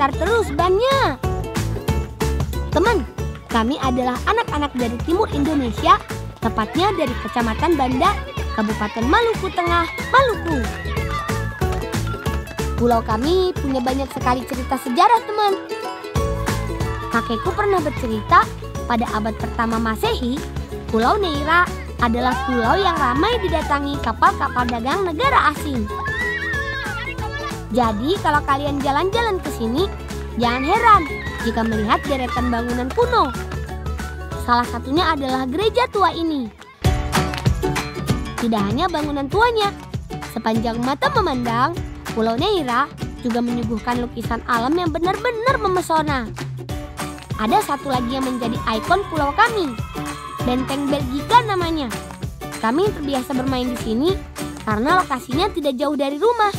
putar terus bannya. Teman, kami adalah anak-anak dari timur Indonesia, tepatnya dari Kecamatan Banda, Kabupaten Maluku Tengah, Maluku. Pulau kami punya banyak sekali cerita sejarah, teman. Kakekku pernah bercerita pada abad pertama Masehi, Pulau Neira adalah pulau yang ramai didatangi kapal-kapal dagang negara asing. Jadi kalau kalian jalan-jalan ke sini, jangan heran jika melihat deretan bangunan kuno. Salah satunya adalah gereja tua ini. Tidak hanya bangunan tuanya, sepanjang mata memandang, Pulau Neira juga menyuguhkan lukisan alam yang benar-benar memesona. Ada satu lagi yang menjadi ikon pulau kami, Benteng Belgika namanya. Kami terbiasa bermain di sini karena lokasinya tidak jauh dari rumah.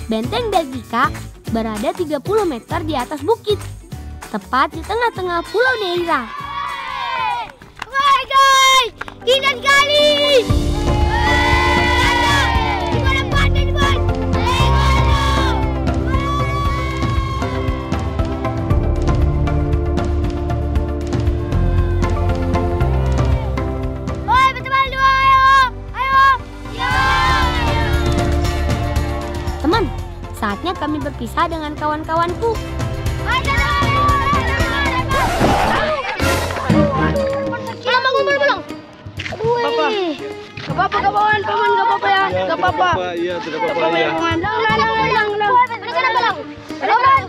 Benteng Belgika berada 30 meter di atas bukit, tepat di tengah-tengah Pulau Neira. Hai guys, indah sekali. Saatnya kami berpisah dengan kawan-kawanku. Belum. Gak apa-apa kawan, paman gak apa-apa ya. Gak apa-apa. Iya, tidak apa-apa ya. Paman,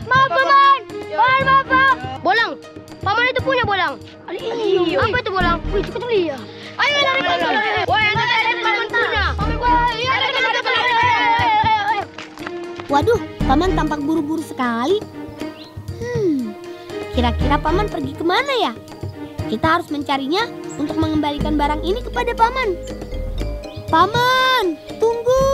maaf paman. Maaf. Bolang. Paman itu punya bolang. Apa itu bolang? Wih, cepat beli ya. Ayo, woi, paman punya. Waduh, paman tampak buru-buru sekali. Kira-kira paman pergi kemana ya? Kita harus mencarinya untuk mengembalikan barang ini kepada paman. Paman, tunggu!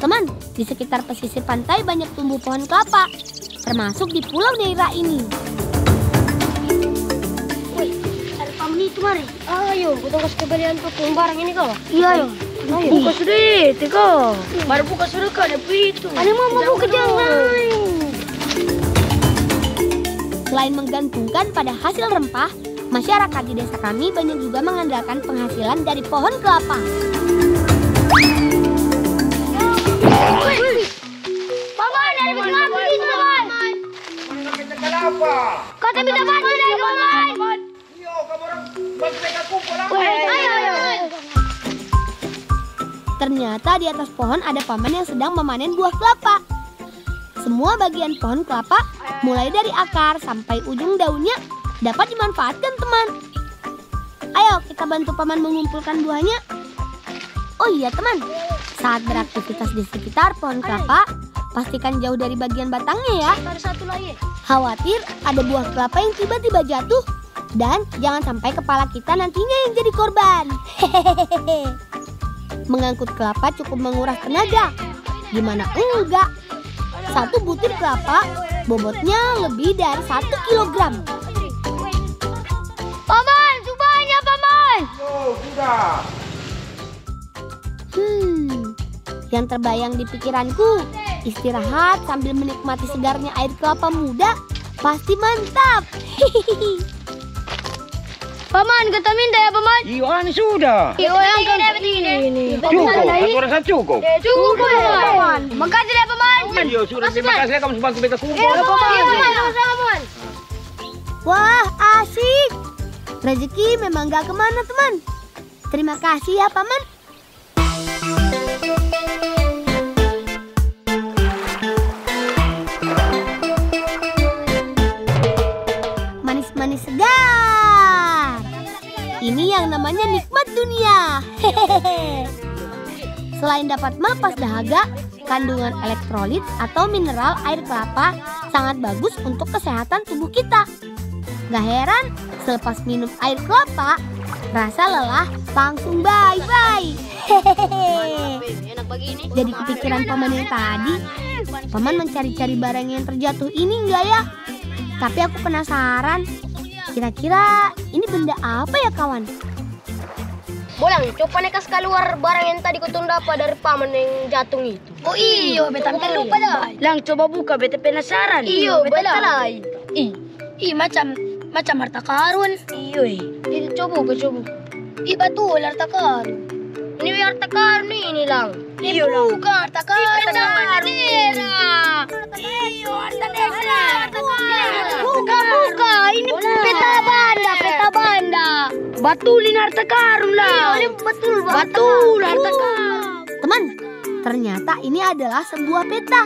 Teman, di sekitar pesisir pantai banyak tumbuh pohon kelapa, termasuk di Pulau Neira ini. Woi, ada paman itu mari. Ayo, kita kasih kembalian untuk barang ini kau. Iya, ayo. Buka sudah, Tiko. Baru buka sudah kan, ada itu. Ada mama buka jangan. Selain menggantungkan pada hasil rempah, masyarakat di desa kami banyak juga mengandalkan penghasilan dari pohon kelapa. Paman, ada minta apa itu, paman? Kata minta bantu dari paman. Yo, kamu orang bantu mereka kumpul lah. Ayo. Ternyata di atas pohon ada paman yang sedang memanen buah kelapa. Semua bagian pohon kelapa, mulai dari akar sampai ujung daunnya, dapat dimanfaatkan, teman. Ayo kita bantu paman mengumpulkan buahnya. Oh iya teman, saat beraktivitas di sekitar pohon kelapa, pastikan jauh dari bagian batangnya ya. Ada satu lagi. Khawatir ada buah kelapa yang tiba-tiba jatuh, dan jangan sampai kepala kita nantinya yang jadi korban. Hehehe. Mengangkut kelapa cukup menguras tenaga. Gimana enggak? Satu butir kelapa bobotnya lebih dari 1 kilogram. Paman, banyak paman. Yo, sudah. Yang terbayang di pikiranku, istirahat sambil menikmati segarnya air kelapa muda pasti mantap. Paman, kita minta ya paman. Iwan sudah. Yang ini. Cukup, aku rasa cukup. Cukup ya paman. Makasih ya paman. Yo, sudah terima kasih kamu bantu mereka kumpul. Paman. Wah, asik. Rezeki memang gak kemana, teman. Terima kasih ya, paman. Manis-manis segar. Ini yang namanya nikmat dunia. Hehehe. Selain dapat melepas dahaga, kandungan elektrolit atau mineral air kelapa sangat bagus untuk kesehatan tubuh kita. Gak heran, selepas minum air kelapa, rasa lelah langsung bye-bye. Hehehe. Enak begini. Jadi kepikiran paman yang tadi, paman mencari-cari barang yang terjatuh ini enggak ya? Tapi aku penasaran, Kira-kira ini benda apa ya kawan? Bolang, coba nekas keluar barang yang tadi kau dapat dari paman yang jatuh itu. Oh iya, beta lupa dah. Lang coba buka, beta penasaran. Iyo, betul. Macam harta karun. Iyo. Itu coba. Betul harta karun. Ini harta karun ini Lang. Iyo lang. Bukan harta karun. Harta karun. Iyo, harta desa. Buka. Ini peta banda. Batulin harta karun lah. Iya, ini betul harta karun. Teman, ternyata ini adalah sebuah peta.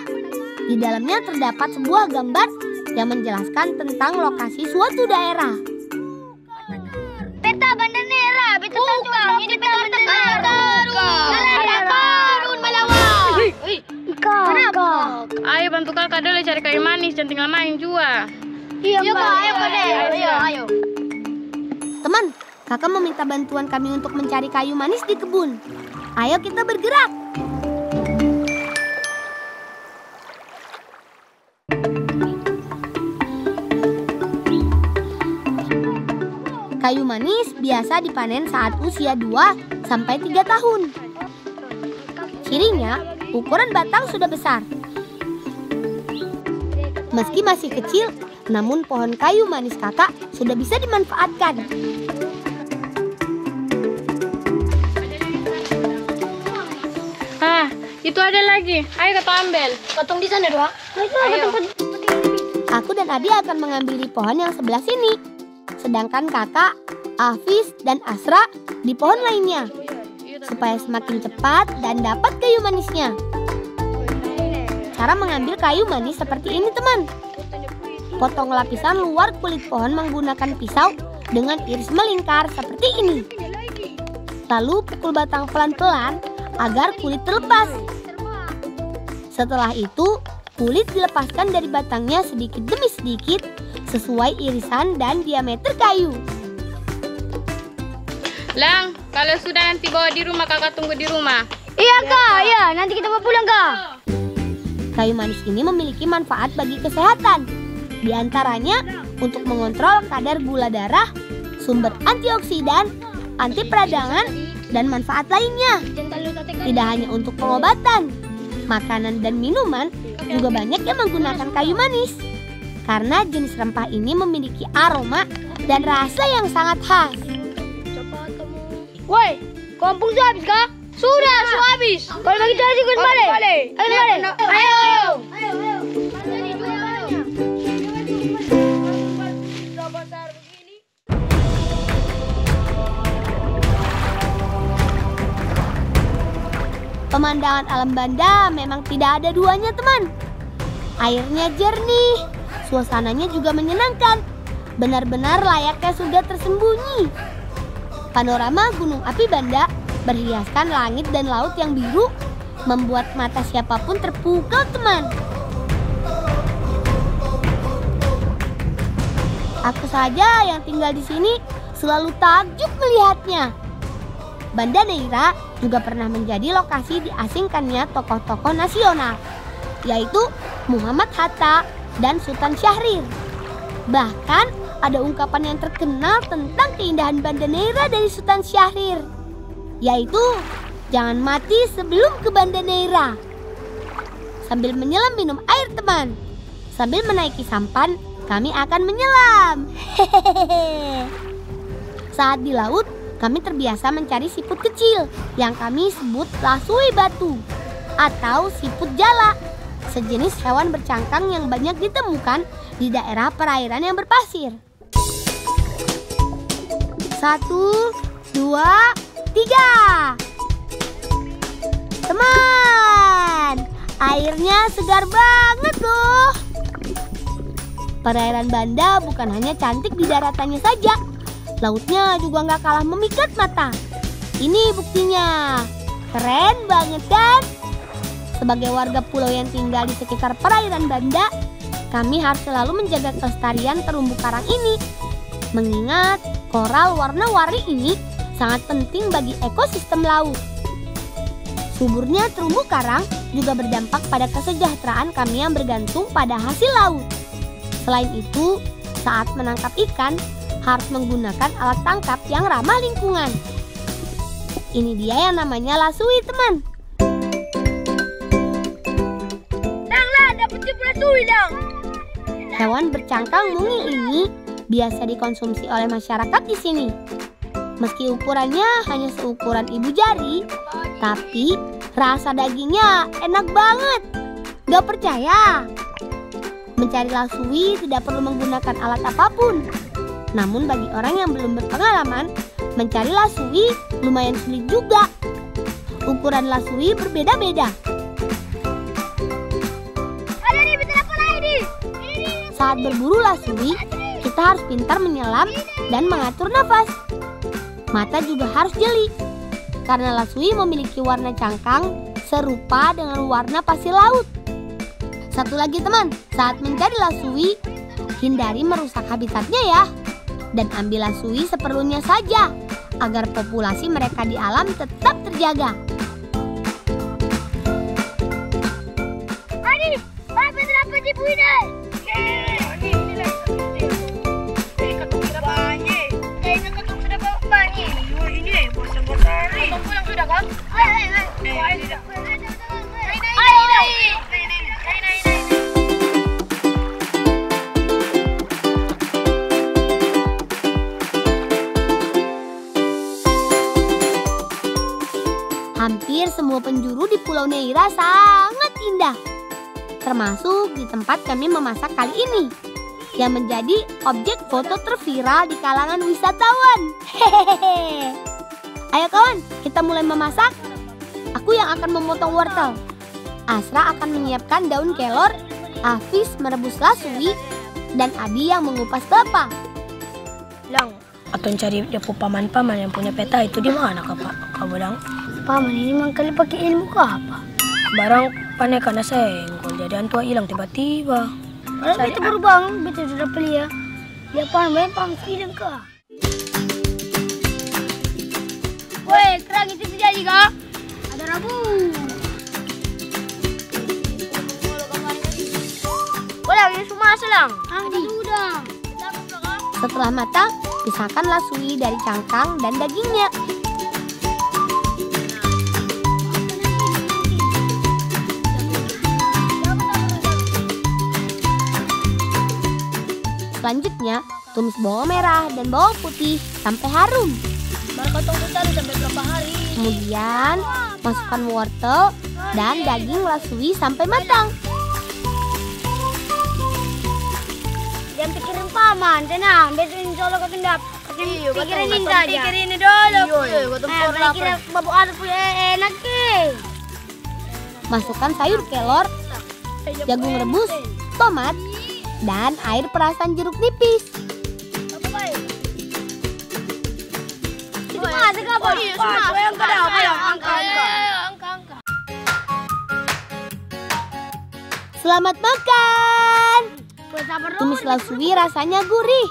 Di dalamnya terdapat sebuah gambar yang menjelaskan tentang lokasi suatu daerah. Peta Banda Nera, bukan. Ini peta Banda Nera. Harta karun melawan. Kakak. Ayo bantu kakak dulu cari kayu manis dan tinggal main juga. Iya, ayo. Teman, kakak meminta bantuan kami untuk mencari kayu manis di kebun. Ayo kita bergerak. Kayu manis biasa dipanen saat usia 2 sampai 3 tahun. Cirinya, ukuran batang sudah besar. Meski masih kecil, namun pohon kayu manis kakak sudah bisa dimanfaatkan. Itu ada lagi. Ayo kita ambil. Potong di sana doa. Ayo. Aku dan Adi akan mengambil di pohon yang sebelah sini. Sedangkan kakak, Afis, dan Asra di pohon lainnya. Supaya semakin cepat dan dapat kayu manisnya. Cara mengambil kayu manis seperti ini teman. Potong lapisan luar kulit pohon menggunakan pisau dengan iris melingkar seperti ini. Lalu pukul batang pelan-pelan agar kulit terlepas. Setelah itu, kulit dilepaskan dari batangnya sedikit demi sedikit sesuai irisan dan diameter kayu. Lang, kalau sudah nanti bawa di rumah, kakak tunggu di rumah. Iya Kak, iya. Nanti kita mau pulang Kak. Kayu manis ini memiliki manfaat bagi kesehatan. Di antaranya untuk mengontrol kadar gula darah, sumber antioksidan, anti peradangan, dan manfaat lainnya. Tidak hanya untuk pengobatan, makanan dan minuman juga banyak yang menggunakan kayu manis. Karena jenis rempah ini memiliki aroma dan rasa yang sangat khas. Woi, kampung sudah habis Kak? Sudah habis. Kalau begitu harus ikut balik. Ayo. Pemandangan alam Banda memang tidak ada duanya teman. Airnya jernih, suasananya juga menyenangkan. Benar-benar layaknya sudah tersembunyi. Panorama Gunung Api Banda berhiaskan langit dan laut yang biru, membuat mata siapapun terpukau teman. Aku saja yang tinggal di sini selalu takjub melihatnya. Banda Neira juga pernah menjadi lokasi diasingkannya tokoh-tokoh nasional, yaitu Muhammad Hatta dan Sultan Syahrir. Bahkan ada ungkapan yang terkenal tentang keindahan Banda Neira dari Sultan Syahrir, yaitu jangan mati sebelum ke Banda Neira. Sambil menyelam minum air teman, sambil menaiki sampan kami akan menyelam. Hehehe. Saat di laut, kami terbiasa mencari siput kecil yang kami sebut lasui batu atau siput jala, sejenis hewan bercangkang yang banyak ditemukan di daerah perairan yang berpasir. 1, 2, 3. Teman, airnya segar banget loh. Perairan Banda bukan hanya cantik di daratannya saja, lautnya juga nggak kalah memikat mata. Ini buktinya. Keren banget kan? Sebagai warga pulau yang tinggal di sekitar perairan Banda, kami harus selalu menjaga kelestarian terumbu karang ini. Mengingat koral warna-warni ini sangat penting bagi ekosistem laut. Suburnya terumbu karang juga berdampak pada kesejahteraan kami yang bergantung pada hasil laut. Selain itu, saat menangkap ikan, harus menggunakan alat tangkap yang ramah lingkungan. Ini dia yang namanya lasui, teman. Dapat lasui, Dang. Hewan bercangkang mungil ini biasa dikonsumsi oleh masyarakat di sini. Meski ukurannya hanya seukuran ibu jari, tapi rasa dagingnya enak banget. Gak percaya? Mencari lasui tidak perlu menggunakan alat apapun. Namun bagi orang yang belum berpengalaman, mencari lasui lumayan sulit juga. Ukuran lasui berbeda-beda. Ada nih, betul apa lagi nih? Saat berburu lasui, kita harus pintar menyelam dan mengatur nafas. Mata juga harus jeli, karena lasui memiliki warna cangkang serupa dengan warna pasir laut. Satu lagi teman, saat mencari lasui, hindari merusak habitatnya ya. Dan ambil lasui seperlunya saja, agar populasi mereka di alam tetap terjaga. Adi, apa di punya? Pulang sudah kan? Hampir semua penjuru di Pulau Neira sangat indah. Termasuk di tempat kami memasak kali ini, yang menjadi objek foto terviral di kalangan wisatawan. Hehehe. Ayo kawan, kita mulai memasak. Aku yang akan memotong wortel. Asra akan menyiapkan daun kelor, Hafiz merebus lasui, dan Adi yang mengupas kelapa. Lang, atau cari dia paman-paman yang punya peta itu di mana kak Pak? Kamu Lang? Paman ini memang kali pakai ilmu ke apa? Barang panen karena senggol, jadi antua hilang tiba-tiba. Kalau itu baru bangun, betul sudah beli ya. Dia paman hilang ke? Woi, kerang itu jadi kak? Ada rabu. Boleh, ini semua selang. Sudah. Setelah matang, pisahkan lasui dari cangkang dan dagingnya. Selanjutnya, tumis bawang merah dan bawang putih sampai harum. Tunggu tadi sampai berapa hari? Kemudian, masukkan wortel dan daging lasui sampai matang. Jangan pikirin paman, tenang. Besok insya Allah kau tendap. Pikirin ini saja. Pikirin ini dulu. Kira babu ada punya enak ke. Masukkan sayur kelor, jagung rebus, tomat, dan air perasan jeruk nipis. Selamat makan. Tumis lasui rasanya gurih,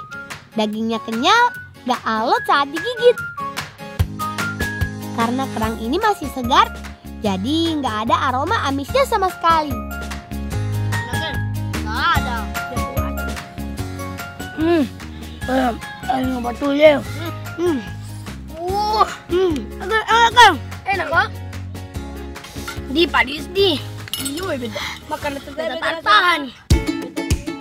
dagingnya kenyal, gak alot saat digigit. Karena kerang ini masih segar, jadi gak ada aroma amisnya sama sekali. Ayo betul ya. Enak kok. Di padis di. Makan tetap tahan.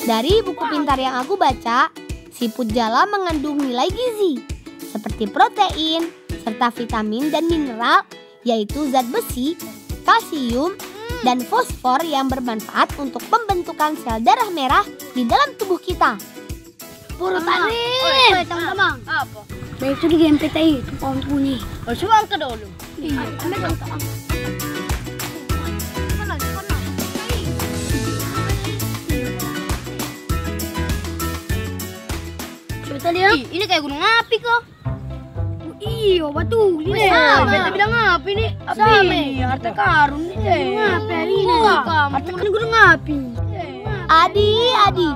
Dari buku pintar yang aku baca, siput jala mengandung nilai gizi seperti protein serta vitamin dan mineral, yaitu zat besi, kalsium, dan fosfor yang bermanfaat untuk pembentukan sel darah merah di dalam tubuh kita. Puro tanim. Teman-teman. Apa? Baik itu di game peta itu, pohon bunyi. Suang ke dulu. Iya. Coba lihat. Ini kayak gunung api kok. Iya, batu. Ini. Beta bilang api nih. Api. Harta karun nih. Gunung api ini. Harta karun gunung api. Adi,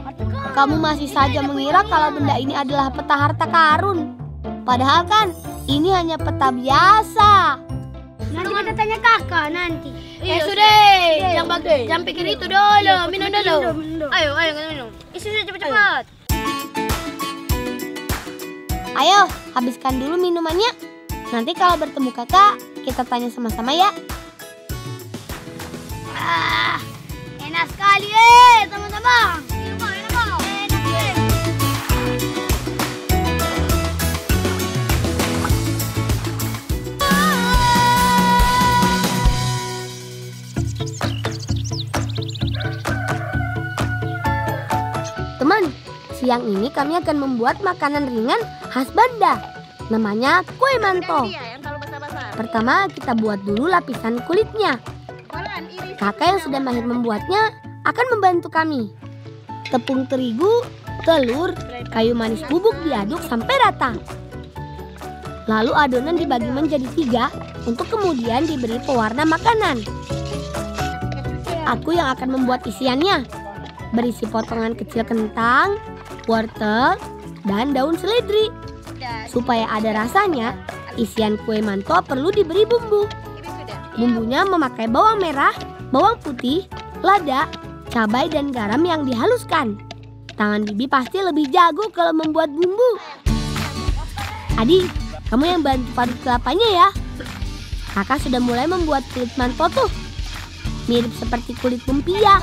kamu masih saja mengira kalau benda ini adalah peta harta karun. Padahal kan ini hanya peta biasa. Nanti kita tanya kakak nanti. Sudah. Jangan pikir itu dulu. Minum dulu. Ayo, minum. Isi sudah cepat-cepat. Ayo, habiskan dulu minumannya. Nanti kalau bertemu kakak, kita tanya sama-sama ya. Enak sekali teman-teman. Teman, siang ini kami akan membuat makanan ringan khas Banda. Namanya kue manto. Pertama kita buat dulu lapisan kulitnya. Kakak yang sudah mahir membuatnya akan membantu kami. Tepung terigu, telur, kayu manis bubuk diaduk sampai rata. Lalu adonan dibagi menjadi 3 untuk kemudian diberi pewarna makanan. Aku yang akan membuat isiannya. Berisi potongan kecil kentang, wortel, dan daun seledri. Supaya ada rasanya, isian kue manto perlu diberi bumbu. Bumbunya memakai bawang merah, bawang putih, lada, cabai, dan garam yang dihaluskan. Tangan Bibi pasti lebih jago kalau membuat bumbu. Adi, kamu yang bantu parut kelapanya ya. Kakak sudah mulai membuat kulit manto tuh. Mirip seperti kulit lumpia.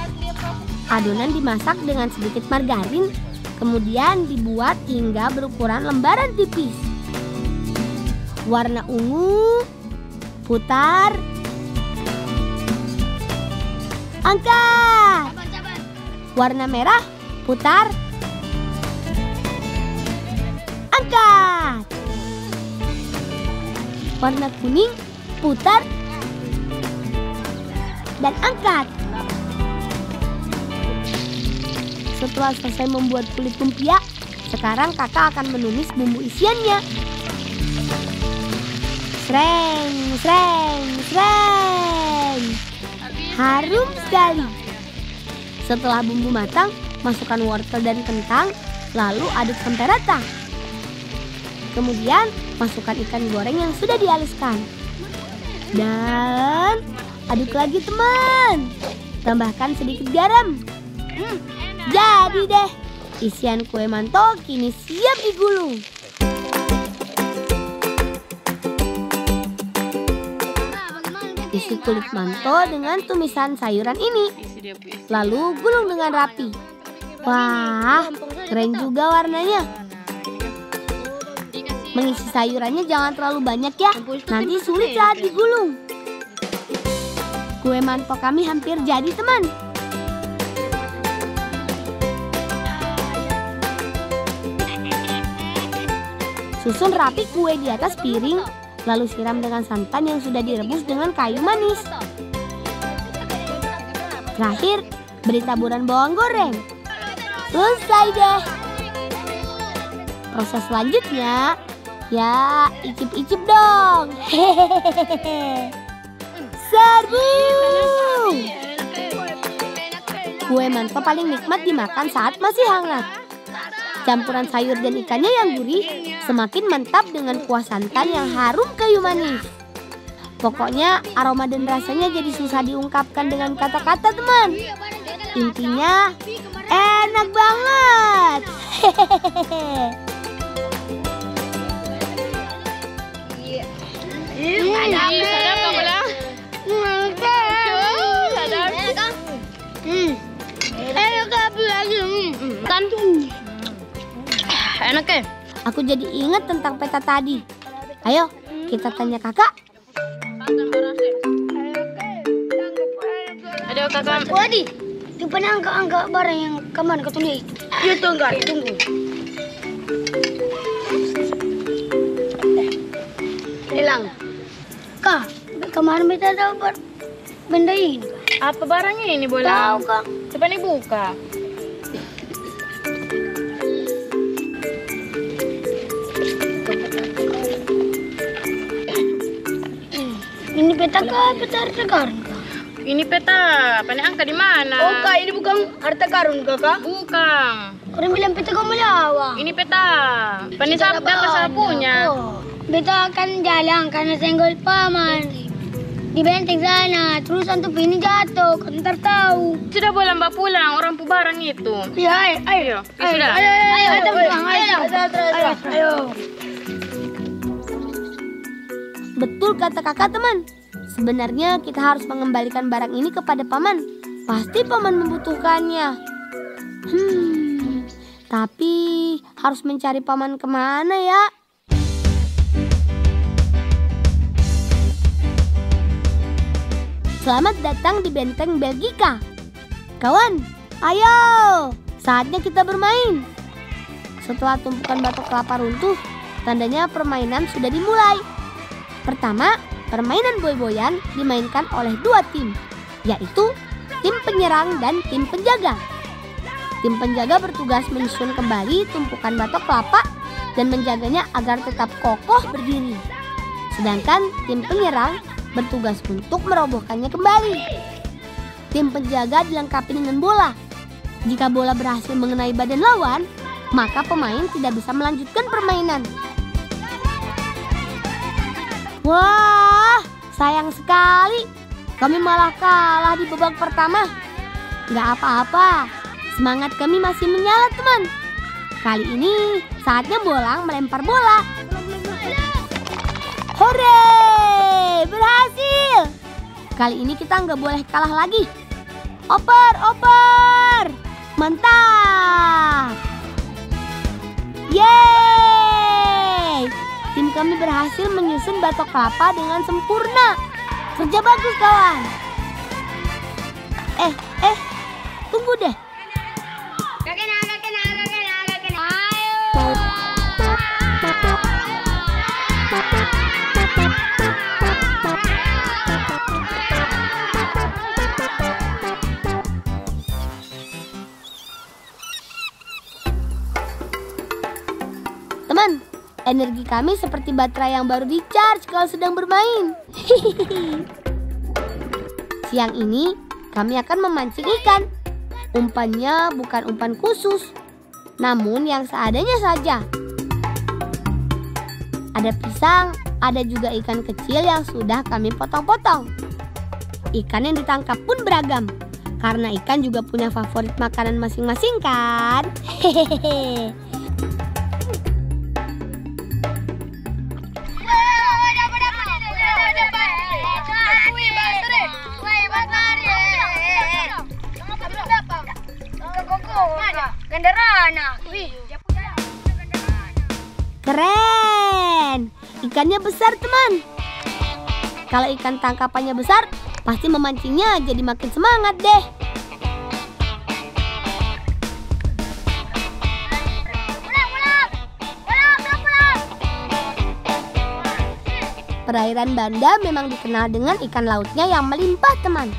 Adonan dimasak dengan sedikit margarin, kemudian dibuat hingga berukuran lembaran tipis. Warna ungu, putar, angkat. Warna merah, putar, angkat. Warna kuning, putar, dan angkat. Setelah selesai membuat kulit lumpia, sekarang kakak akan menumis bumbu isiannya. Sreng, sreng, sreng. Harum sekali. Setelah bumbu matang, masukkan wortel dan kentang, lalu aduk sampai rata. Kemudian, masukkan ikan goreng yang sudah dihaluskan. Dan aduk lagi teman. Tambahkan sedikit garam. Jadi deh, isian kue manto kini siap digulung. Isi kulit manto dengan tumisan sayuran ini. Lalu gulung dengan rapi. Wah, keren juga warnanya. Mengisi sayurannya jangan terlalu banyak ya, nanti sulit saat digulung. Kue manto kami hampir jadi teman. Susun rapi kue di atas piring, lalu siram dengan santan yang sudah direbus dengan kayu manis. Terakhir, beri taburan bawang goreng. Selesai deh. Proses selanjutnya, ya icip-icip dong. Hehehe. Serbu. Kue manto paling nikmat dimakan saat masih hangat. Campuran sayur dan ikannya yang gurih semakin mantap dengan kuah santan yang harum kayu manis. Pokoknya aroma dan rasanya jadi susah diungkapkan dengan kata-kata teman. Intinya enak banget. Sadap kamu lah. Enak ya? Aku jadi ingat tentang peta tadi. Ayo, kita tanya kakak. Ada kakak. Wadi, itu pernah angka barang yang kemana kau tulis? Iya tuh enggak, tunggu. Hilang. Kak, kemarin beta dapat benda ini. Apa barangnya ini bola? Tahu kak. Coba nih buka. Ini peta kah? Peta harta karun kah? Ini peta, pandai angka di mana? Oh kak, ini bukan harta karun kak? Bukan. Orang bilang peta kau melawak. Ini peta. Pandai siapa salah punya? Oh, beta akan jalan karena senggol paman. Di benteng sana, terus antup ini jatuh, kan ntar tahu. Sudah boleh mbak pulang, orang pu barang itu. Ya, ayo. Ya sudah. Ayo, kita pulang, ayo. Betul kata kakak teman. Sebenarnya kita harus mengembalikan barang ini kepada paman. Pasti paman membutuhkannya. Tapi harus mencari paman kemana ya? Selamat datang di benteng Belgika. Kawan, ayo, saatnya kita bermain. Setelah tumpukan batok kelapa runtuh, tandanya permainan sudah dimulai. Pertama, permainan boy-boyan dimainkan oleh dua tim, yaitu tim penyerang dan tim penjaga. Tim penjaga bertugas menyusun kembali tumpukan batok kelapa dan menjaganya agar tetap kokoh berdiri. Sedangkan tim penyerang bertugas untuk merobohkannya kembali. Tim penjaga dilengkapi dengan bola. Jika bola berhasil mengenai badan lawan, maka pemain tidak bisa melanjutkan permainan. Wah, sayang sekali. Kami malah kalah di babak pertama. Gak apa-apa, semangat kami masih menyala teman. Kali ini saatnya Bolang melempar bola. Hore, berhasil. Kali ini kita nggak boleh kalah lagi. Oper, mantap. Yeay, tim kami berhasil menyusun batok kelapa dengan sempurna. Kerja bagus kawan. Tunggu deh. Teman, energi kami seperti baterai yang baru di-charge kalau sedang bermain. Siang ini kami akan memancing ikan. Umpannya bukan umpan khusus, namun yang seadanya saja. Ada pisang, ada juga ikan kecil yang sudah kami potong-potong. Ikan yang ditangkap pun beragam, karena ikan juga punya favorit makanan masing-masing kan? Hehehe. Keren, ikannya besar teman. Kalau ikan tangkapannya besar, pasti memancingnya jadi makin semangat deh. Perairan Banda memang dikenal dengan ikan lautnya yang melimpah teman.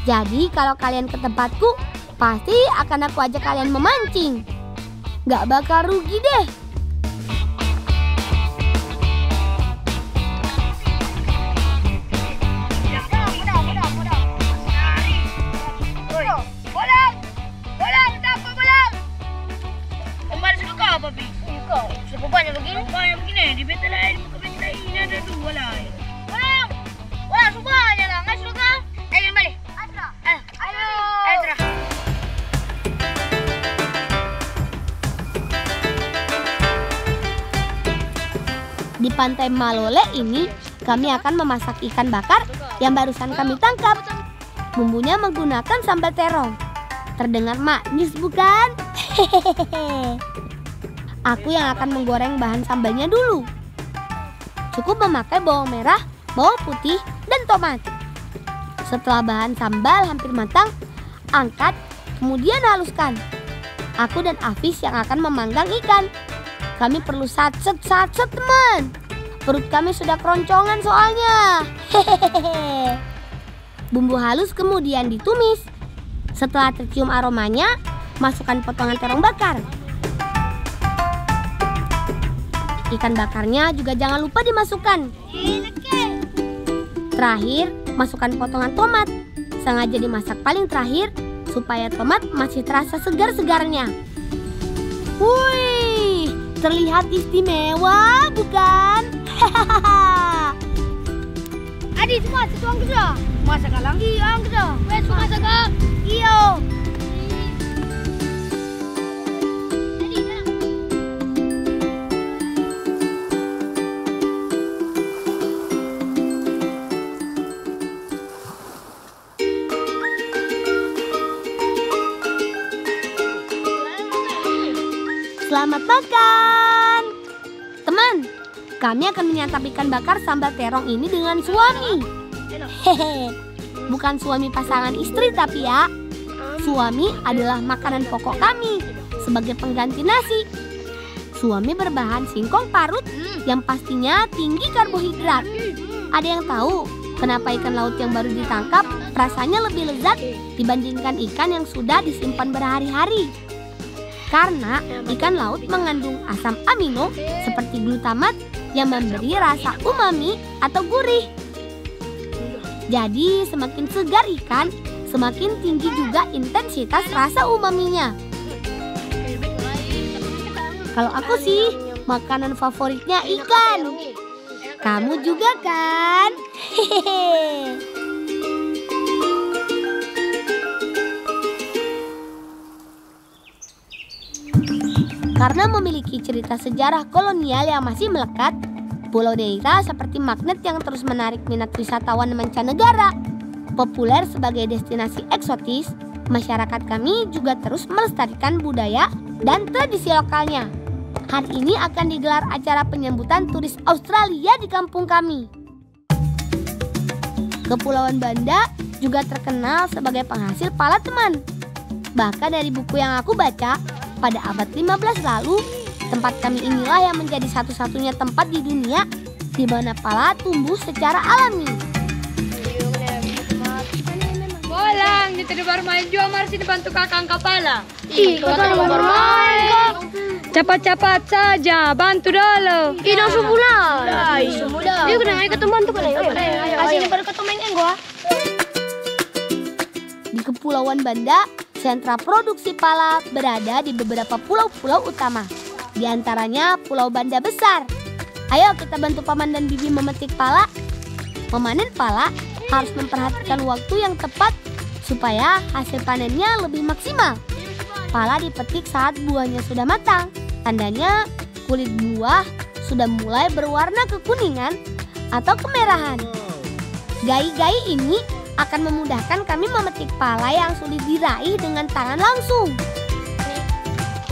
Jadi kalau kalian ke tempatku, pasti akan aku ajak kalian memancing. Gak bakal rugi deh. Di pantai Malole ini, kami akan memasak ikan bakar yang barusan kami tangkap. Bumbunya menggunakan sambal terong. Terdengar manis bukan? Hehehe. Aku yang akan menggoreng bahan sambalnya dulu. Cukup memakai bawang merah, bawang putih, dan tomat. Setelah bahan sambal hampir matang, angkat, kemudian haluskan. Aku dan Afis yang akan memanggang ikan. Kami perlu satset teman. Perut kami sudah keroncongan soalnya. Hehehe. Bumbu halus kemudian ditumis. Setelah tercium aromanya, masukkan potongan terong bakar. Ikan bakarnya juga jangan lupa dimasukkan. Terakhir, masukkan potongan tomat. Sengaja dimasak paling terakhir supaya tomat masih terasa segar-segarnya. Wih, terlihat istimewa bukan? Hahaha. Adik semua setuang kerja. Masak lagi ang kerja. Wes masak ah. Iyo. Selamat makan. Teman, kami akan menyantap ikan bakar sambal terong ini dengan suami. Hehe, bukan suami pasangan istri tapi ya. Suami adalah makanan pokok kami sebagai pengganti nasi. Suami berbahan singkong parut yang pastinya tinggi karbohidrat. Ada yang tahu kenapa ikan laut yang baru ditangkap rasanya lebih lezat dibandingkan ikan yang sudah disimpan berhari-hari? Karena ikan laut mengandung asam amino seperti glutamat yang memberi rasa umami atau gurih. Jadi semakin segar ikan, semakin tinggi juga intensitas rasa umaminya. Kalau aku sih, makanan favoritnya ikan. Kamu juga kan? Hehehe. Karena memiliki cerita sejarah kolonial yang masih melekat, Pulau Neira seperti magnet yang terus menarik minat wisatawan mancanegara. Populer sebagai destinasi eksotis, masyarakat kami juga terus melestarikan budaya dan tradisi lokalnya. Hari ini akan digelar acara penyambutan turis Australia di kampung kami. Kepulauan Banda juga terkenal sebagai penghasil pala, teman. Bahkan dari buku yang aku baca, pada abad 15 lalu, tempat kami inilah yang menjadi satu-satunya tempat di dunia di mana pala tumbuh secara alami. Bolang, di tadi baru main juga masih dibantu kakang kepala. Kakak mau bermain. Cepat-cepat saja, bantu dulu. Ino sebulan. Dia kena ayo ketemu bantu kan ayo. Kasih ini baru ketemu main gua. Di Kepulauan Banda, sentra produksi pala berada di beberapa pulau-pulau utama. Di antaranya Pulau Banda Besar. Ayo kita bantu paman dan bibi memetik pala. Memanen pala harus memperhatikan waktu yang tepat supaya hasil panennya lebih maksimal. Pala dipetik saat buahnya sudah matang. Tandanya kulit buah sudah mulai berwarna kekuningan atau kemerahan. Gai-gai ini akan memudahkan kami memetik pala yang sulit diraih dengan tangan langsung.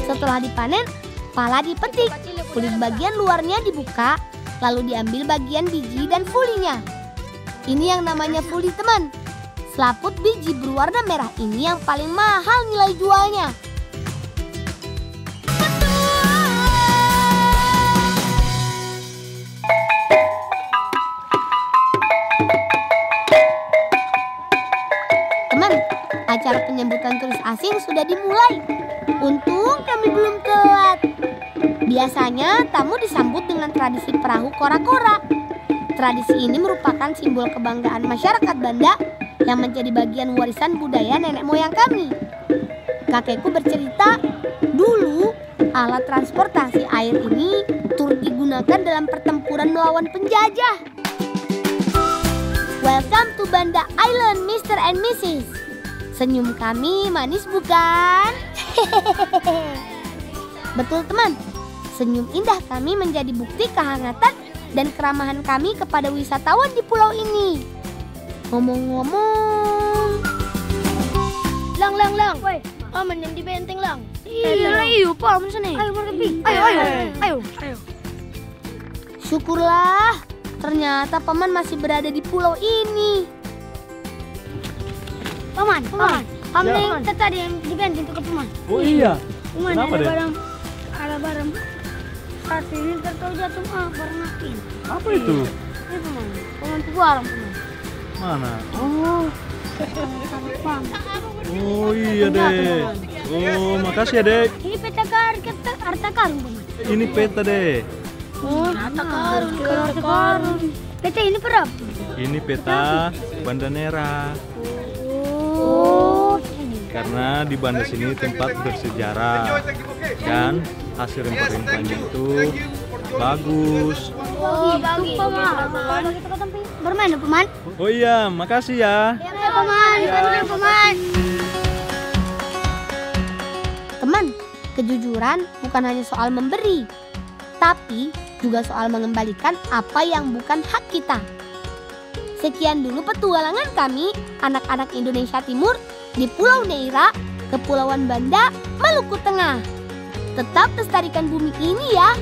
Setelah dipanen, pala dipetik, kulit bagian luarnya dibuka, lalu diambil bagian biji dan fulinya. Ini yang namanya fuli, teman. Selaput biji berwarna merah ini yang paling mahal nilai jualnya. Teman, acara penyambutan turis asing sudah dimulai. Untung kami belum telat. Biasanya tamu disambut dengan tradisi perahu kora-kora. Tradisi ini merupakan simbol kebanggaan masyarakat Banda yang menjadi bagian warisan budaya nenek moyang kami. Kakekku bercerita, dulu alat transportasi air ini turut digunakan dalam pertempuran melawan penjajah. Welcome to Banda Island, Mr. and Mrs. Senyum kami manis bukan? Betul, teman. Senyum indah kami menjadi bukti kehangatan dan keramahan kami kepada wisatawan di pulau ini. Ngomong-ngomong, Lang. Woi, aman yang di benteng, Lang. Iya, Pak, aman sana. Ayo, ayo. syukurlah ternyata paman masih berada di pulau ini. Paman. Yang tadi yang di benteng itu ke paman. Oh iya. Paman, Kenapa, Dek? ada barang. Saat ini tertahu jatuh barang api. Apa itu? Ini paman tuh barang paman. Mana? Paman. Oh iya, Dek. Oh, makasih ya, Dek. Ini peta harta karun paman. Ini peta, Dek. Oh, harta karun. Peta ini berapa? Ini peta Banda Neira. Oh. Karena di Banda sini tempat bersejarah dan hasil rempah-rempahnya itu bagus. Oh, bagus paman. Bermain paman. Oh iya, makasih ya. Ya paman. Teman, kejujuran bukan hanya soal memberi, tapi juga soal mengembalikan apa yang bukan hak kita. Sekian dulu petualangan kami, anak-anak Indonesia Timur, di Pulau Neira, Kepulauan Banda, Maluku Tengah. Tetap lestarikan bumi ini ya.